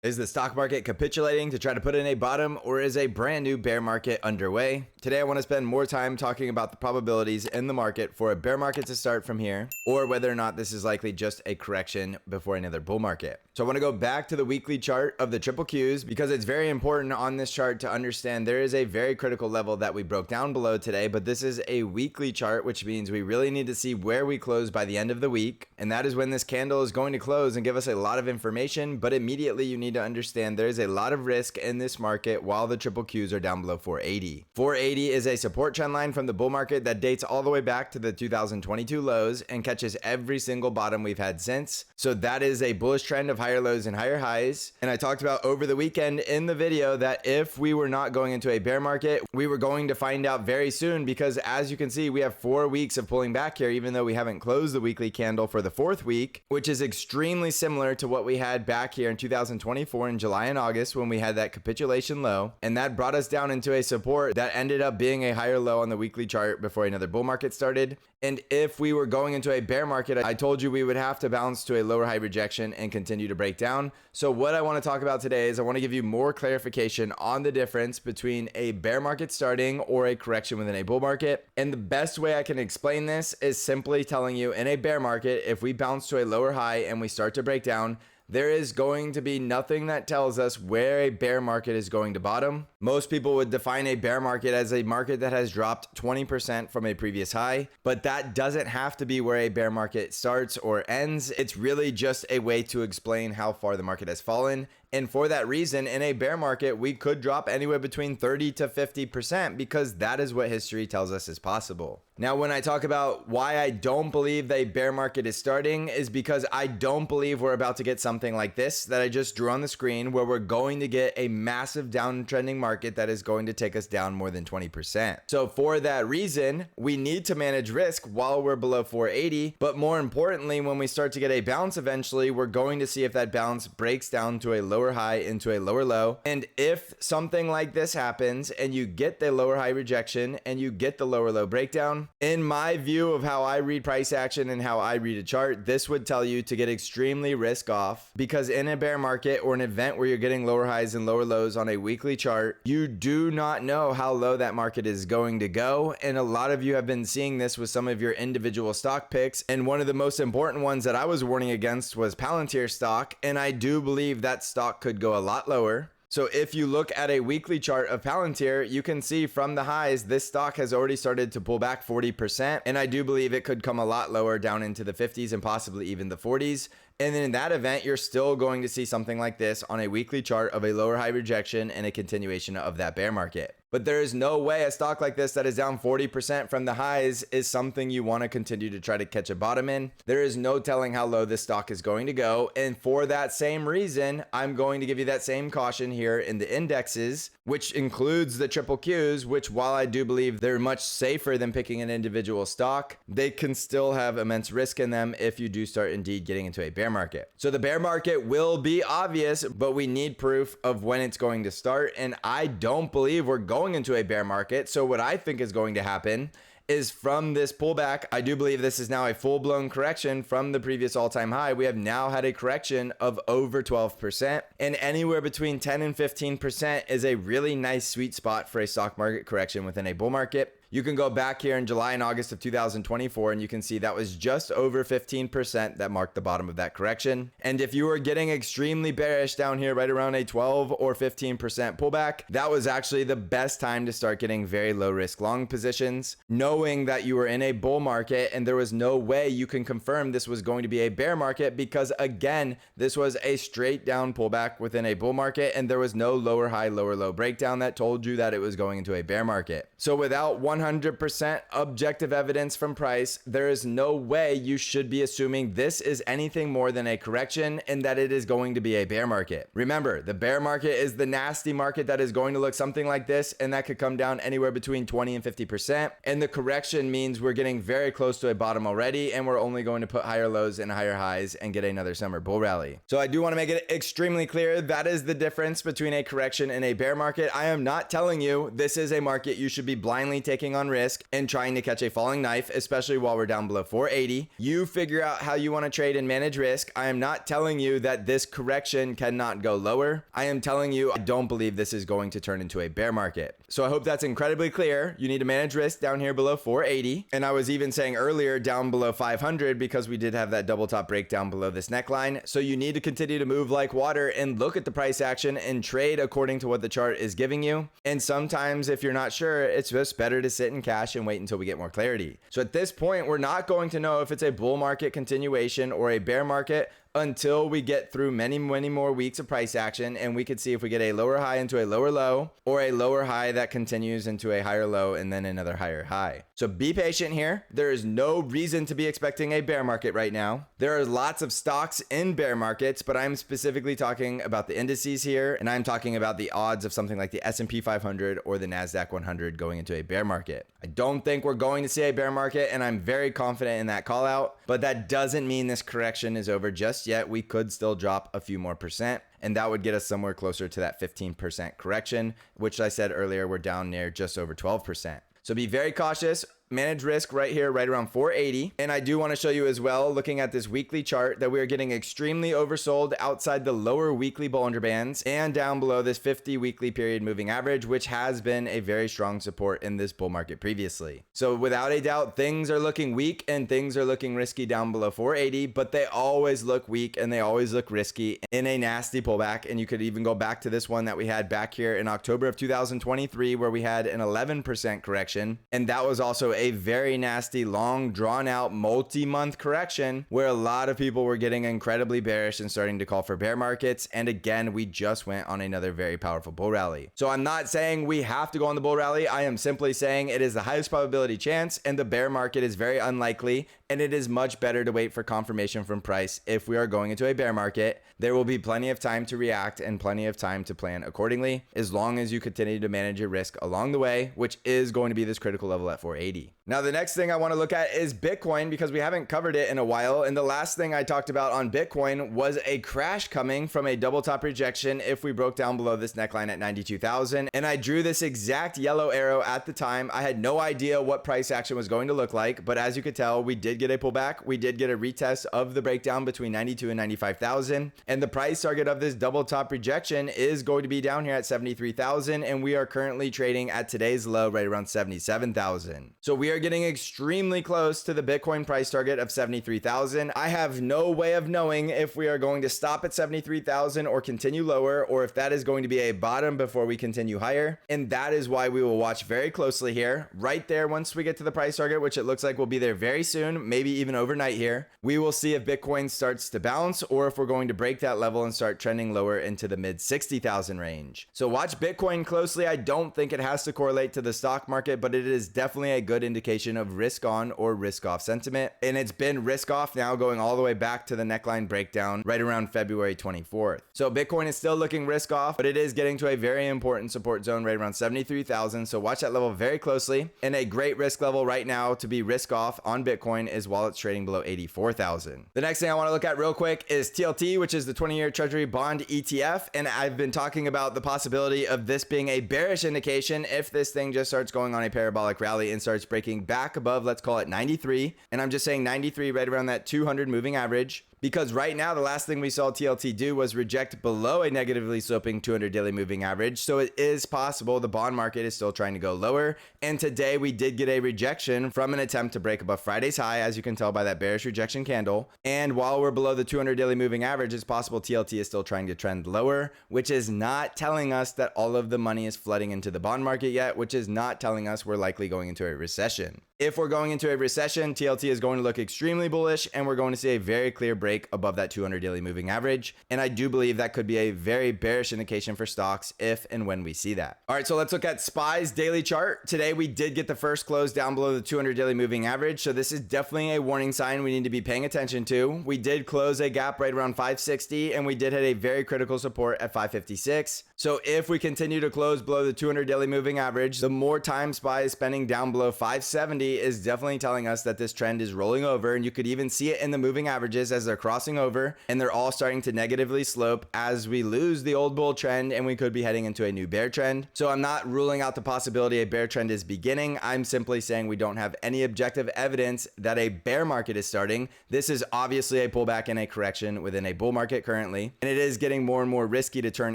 Is the stock market capitulating to try to put in a bottom, or is a brand new bear market underway? Today I want to spend more time talking about the probabilities in the market for a bear market to start from here, or whether or not this is likely just a correction before another bull market. So I want to go back to the weekly chart of the triple Qs because it's very important on this chart to understand there is a very critical level that we broke down below today, but this is a weekly chart, which means we really need to see where we close by the end of the week. And that is when this candle is going to close and give us a lot of information, but immediately you need to understand there is a lot of risk in this market while the triple Qs are down below 480. 480 is a support trend line from the bull market that dates all the way back to the 2022 lows and catches every single bottom we've had since. So that is a bullish trend of higher lows and higher highs. And I talked about over the weekend in the video that if we were not going into a bear market, we were going to find out very soon, because as you can see, we have 4 weeks of pulling back here, even though we haven't closed the weekly candle for the 4th week, which is extremely similar to what we had back here in 2024 in July and August when we had that capitulation low. And that brought us down into a support that ended up being a higher low on the weekly chart before another bull market started. And if we were going into a bear market, I told you we would have to bounce to a lower high rejection and continue to break down. So what I want to talk about today is I want to give you more clarification on the difference between a bear market starting or a correction within a bull market. And the best way I can explain this is simply telling you, in a bear market, if we bounce to a lower high and we start to break down, there is going to be nothing that tells us where a bear market is going to bottom. Most people would define a bear market as a market that has dropped 20% from a previous high, but that doesn't have to be where a bear market starts or ends. It's really just a way to explain how far the market has fallen. And for that reason, in a bear market, we could drop anywhere between 30 to 50% because that is what history tells us is possible. Now, when I talk about why I don't believe that a bear market is starting, is because I don't believe we're about to get something like this that I just drew on the screen, where we're going to get a massive downtrending market that is going to take us down more than 20%. So for that reason, we need to manage risk while we're below 480. But more importantly, when we start to get a bounce eventually, we're going to see if that bounce breaks down to a lower high into a lower low. And if something like this happens and you get the lower high rejection and you get the lower low breakdown, in my view of how I read price action and how I read a chart, this would tell you to get extremely risk off, because in a bear market or an event where you're getting lower highs and lower lows on a weekly chart, you do not know how low that market is going to go. And a lot of you have been seeing this with some of your individual stock picks. And one of the most important ones that I was warning against was Palantir stock. And I do believe that stock could go a lot lower. So if you look at a weekly chart of Palantir, you can see from the highs, this stock has already started to pull back 40%. And I do believe it could come a lot lower, down into the 50s and possibly even the 40s. And then in that event, you're still going to see something like this on a weekly chart of a lower high rejection and a continuation of that bear market. But there is no way a stock like this that is down 40% from the highs is something you want to continue to try to catch a bottom in. There is no telling how low this stock is going to go. And for that same reason, I'm going to give you that same caution here in the indexes, which includes the triple Qs, which, while I do believe they're much safer than picking an individual stock, they can still have immense risk in them if you do start indeed getting into a bear market. So the bear market will be obvious, but we need proof of when it's going to start. And I don't believe we're going into a bear market. So what I think is going to happen is, from this pullback, I do believe this is now a full-blown correction from the previous all-time high. We have now had a correction of over 12%, and anywhere between 10 and 15% is a really nice sweet spot for a stock market correction within a bull market. You can go back here in July and August of 2024, and you can see that was just over 15% that marked the bottom of that correction. And if you were getting extremely bearish down here, right around a 12 or 15% pullback, that was actually the best time to start getting very low risk long positions, knowing that you were in a bull market and there was no way you can confirm this was going to be a bear market, because again, this was a straight down pullback within a bull market and there was no lower high, lower low breakdown that told you that it was going into a bear market. So without 100% objective evidence from price, there is no way you should be assuming this is anything more than a correction and that it is going to be a bear market. Remember, the bear market is the nasty market that is going to look something like this, and that could come down anywhere between 20 and 50%. And the correction means we're getting very close to a bottom already, and we're only going to put higher lows and higher highs and get another summer bull rally. So I do want to make it extremely clear, that is the difference between a correction and a bear market. I am not telling you this is a market you should be blindly taking feeding on risk and trying to catch a falling knife, especially while we're down below 480. You figure out how you want to trade and manage risk. I am not telling you that this correction cannot go lower. I am telling you I don't believe this is going to turn into a bear market. So I hope that's incredibly clear. You need to manage risk down here below 480. And I was even saying earlier down below 500 because we did have that double top breakdown below this neckline. So you need to continue to move like water and look at the price action and trade according to what the chart is giving you. And sometimes if you're not sure, it's just better to sit in cash and wait until we get more clarity. So at this point, we're not going to know if it's a bull market continuation or a bear market until we get through many more weeks of price action, and we could see if we get a lower high into a lower low, or a lower high that continues into a higher low and then another higher high. So be patient here. There is no reason to be expecting a bear market right now. There are lots of stocks in bear markets, but I'm specifically talking about the indices here, and I'm talking about the odds of something like the S&P 500 or the NASDAQ 100 going into a bear market. I don't think we're going to see a bear market, and I'm very confident in that call out, but that doesn't mean this correction is over just yet. We could still drop a few more percent, and that would get us somewhere closer to that 15% correction, which I said earlier, we're down near just over 12%. So be very cautious. Manage risk right here, right around 480. And I do want to show you as well, looking at this weekly chart, that we are getting extremely oversold outside the lower weekly Bollinger Bands and down below this 50 weekly period moving average, which has been a very strong support in this bull market previously. So without a doubt, things are looking weak and things are looking risky down below 480, but they always look weak and they always look risky in a nasty pullback. And you could even go back to this one that we had back here in October of 2023, where we had an 11% correction. And that was also a very nasty, long, drawn out, multi-month correction where a lot of people were getting incredibly bearish and starting to call for bear markets. And again, we just went on another very powerful bull rally. So I'm not saying we have to go on the bull rally. I am simply saying it is the highest probability chance, and the bear market is very unlikely. And it is much better to wait for confirmation from price if we are going into a bear market. There will be plenty of time to react and plenty of time to plan accordingly, as long as you continue to manage your risk along the way, which is going to be this critical level at 480. Now, the next thing I want to look at is Bitcoin, because we haven't covered it in a while. And the last thing I talked about on Bitcoin was a crash coming from a double top rejection if we broke down below this neckline at 92,000. And I drew this exact yellow arrow at the time. I had no idea what price action was going to look like, but as you could tell, we did get a pullback. We did get a retest of the breakdown between 92 and 95,000. And the price target of this double top rejection is going to be down here at 73,000. And we are currently trading at today's low right around 77,000. So we are getting extremely close to the Bitcoin price target of 73,000. I have no way of knowing if we are going to stop at 73,000 or continue lower, or if that is going to be a bottom before we continue higher. And that is why we will watch very closely here. Right there, once we get to the price target, which it looks like we'll be there very soon, maybe even overnight here, we will see if Bitcoin starts to bounce or if we're going to break that level and start trending lower into the mid 60,000 range. So watch Bitcoin closely. I don't think it has to correlate to the stock market, but it is definitely a good indication of risk on or risk off sentiment. And it's been risk off now going all the way back to the neckline breakdown right around February 24th. So Bitcoin is still looking risk off, but it is getting to a very important support zone right around 73,000. So watch that level very closely. And a great risk level right now to be risk off on Bitcoin is while it's trading below 84,000. The next thing I want to look at real quick is TLT, which is the 20-year Treasury Bond ETF. And I've been talking about the possibility of this being a bearish indication if this thing just starts going on a parabolic rally and starts breaking back above, let's call it 93. And I'm just saying 93 right around that 200 moving average. Because right now, the last thing we saw TLT do was reject below a negatively sloping 200 daily moving average. So it is possible the bond market is still trying to go lower. And today we did get a rejection from an attempt to break above Friday's high, as you can tell by that bearish rejection candle. And while we're below the 200 daily moving average, it's possible TLT is still trying to trend lower, which is not telling us that all of the money is flooding into the bond market yet, which is not telling us we're likely going into a recession. If we're going into a recession, TLT is going to look extremely bullish, and we're going to see a very clear break above that 200 daily moving average. And I do believe that could be a very bearish indication for stocks if and when we see that. All right, so let's look at SPY's daily chart. Today, we did get the first close down below the 200 daily moving average. So this is definitely a warning sign we need to be paying attention to. We did close a gap right around 560, and we did hit a very critical support at 556. So if we continue to close below the 200 daily moving average, the more time SPY is spending down below 570 is definitely telling us that this trend is rolling over. And you could even see it in the moving averages as they're crossing over, and they're all starting to negatively slope as we lose the old bull trend and we could be heading into a new bear trend. So I'm not ruling out the possibility a bear trend is beginning. I'm simply saying we don't have any objective evidence that a bear market is starting. This is obviously a pullback and a correction within a bull market currently, and it is getting more and more risky to turn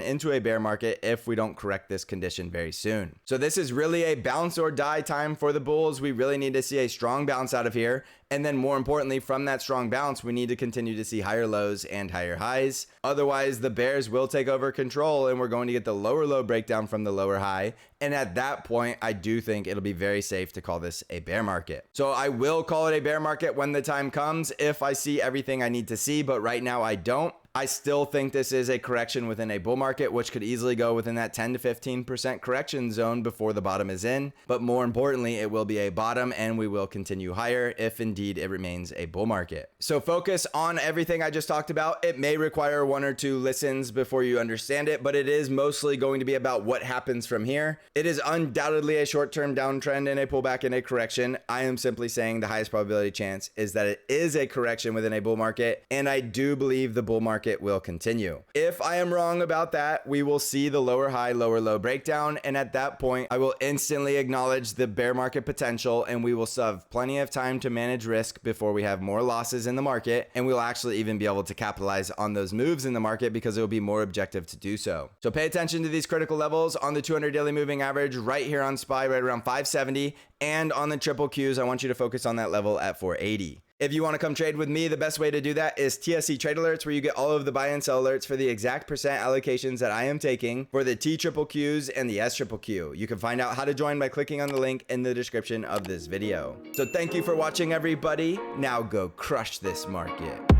into a bear market if we don't correct this condition very soon. So this is really a bounce or die time for the bulls. We really need to see a strong bounce out of here. And then more importantly, from that strong bounce, we need to continue to see higher lows and higher highs. Otherwise, the bears will take over control and we're going to get the lower low breakdown from the lower high. And at that point, I do think it'll be very safe to call this a bear market. So I will call it a bear market when the time comes if I see everything I need to see, but right now I don't. I still think this is a correction within a bull market, which could easily go within that 10 to 15% correction zone before the bottom is in. But more importantly, it will be a bottom and we will continue higher if indeed it remains a bull market. So focus on everything I just talked about. It may require 1 or 2 listens before you understand it, but it is mostly going to be about what happens from here. It is undoubtedly a short-term downtrend and a pullback and a correction. I am simply saying the highest probability chance is that it is a correction within a bull market, and I do believe the bull market will continue. If I am wrong about that, we will see the lower high, lower low breakdown, and at that point, I will instantly acknowledge the bear market potential, and we will still have plenty of time to manage risk before we have more losses in the market, and we'll actually even be able to capitalize on those moves in the market because it will be more objective to do so. So pay attention to these critical levels on the 200 daily moving average right here on SPY, right around 570, and on the triple Qs, I want you to focus on that level at 480. If you want to come trade with me, the best way to do that is TSC Trade Alerts, where you get all of the buy and sell alerts for the exact percent allocations that I am taking for the T triple Qs and the S triple Q. You can find out how to join by clicking on the link in the description of this video. So thank you for watching, everybody. Now go crush this market.